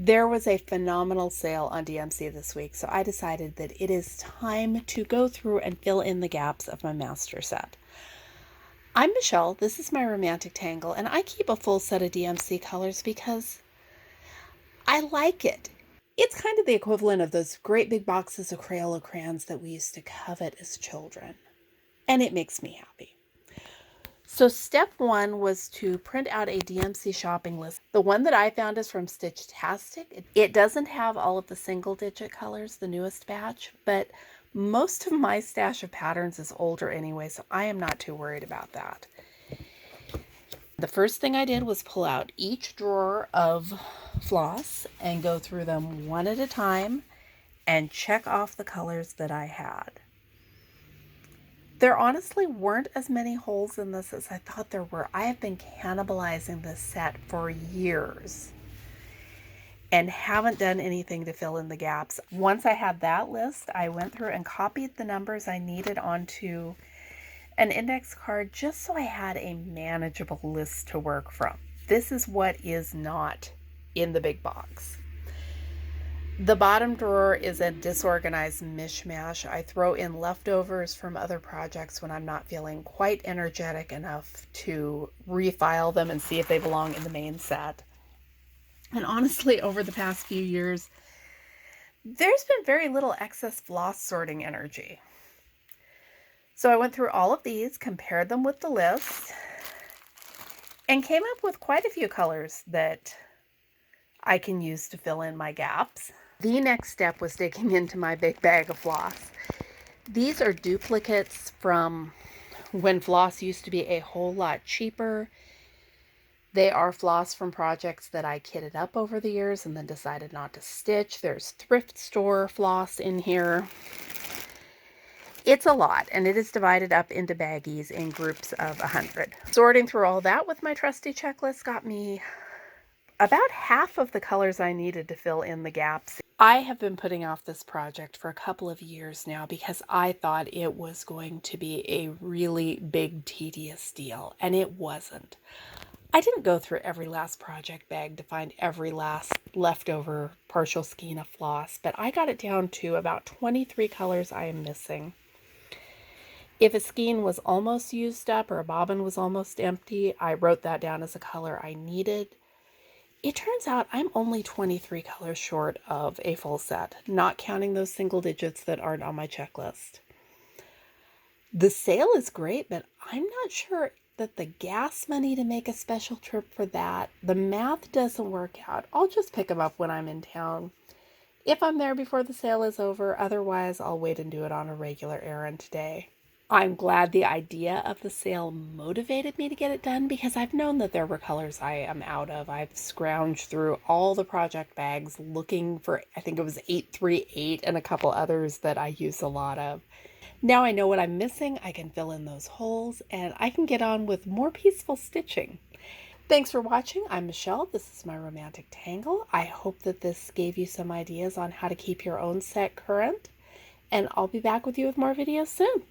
There was a phenomenal sale on DMC this week, so I decided that it is time to go through and fill in the gaps of my master set. I'm Michelle, this is my romantic tangle, and I keep a full set of DMC colors because I like it. It's kind of the equivalent of those great big boxes of Crayola crayons that we used to covet as children, and it makes me happy. So step one was to print out a DMC shopping list. The one that I found is from Stitchtastic. It doesn't have all of the single digit colors, the newest batch, but most of my stash of patterns is older anyway, so I am not too worried about that. The first thing I did was pull out each drawer of floss and go through them one at a time and check off the colors that I had. There honestly weren't as many holes in this as I thought there were. I have been cannibalizing this set for years and haven't done anything to fill in the gaps. Once I had that list, I went through and copied the numbers I needed onto an index card just so I had a manageable list to work from. This is what is not in the big box. The bottom drawer is a disorganized mishmash. I throw in leftovers from other projects when I'm not feeling quite energetic enough to refile them and see if they belong in the main set. And honestly, over the past few years, there's been very little excess floss sorting energy. So I went through all of these, compared them with the list, and came up with quite a few colors that I can use to fill in my gaps. The next step was digging into my big bag of floss. These are duplicates from when floss used to be a whole lot cheaper. They are floss from projects that I kitted up over the years and then decided not to stitch. There's thrift store floss in here. It's a lot, and it is divided up into baggies in groups of 100. Sorting through all that with my trusty checklist got me about half of the colors I needed to fill in the gaps. I have been putting off this project for a couple of years now because I thought it was going to be a really big, tedious deal, and it wasn't. I didn't go through every last project bag to find every last leftover partial skein of floss, but I got it down to about 23 colors I am missing. If a skein was almost used up or a bobbin was almost empty, I wrote that down as a color I needed. It turns out I'm only 23 colors short of a full set, not counting those single digits that aren't on my checklist. The sale is great, but I'm not sure that the gas money to make a special trip for that, the math doesn't work out. I'll just pick them up when I'm in town. If I'm there before the sale is over, otherwise I'll wait and do it on a regular errand today. I'm glad the idea of the sale motivated me to get it done because I've known that there were colors I am out of. I've scrounged through all the project bags looking for, I think it was 838 and a couple others that I use a lot of. Now I know what I'm missing, I can fill in those holes, and I can get on with more peaceful stitching. Thanks for watching. I'm Michelle. This is my romantic tangle. I hope that this gave you some ideas on how to keep your own set current, and I'll be back with you with more videos soon.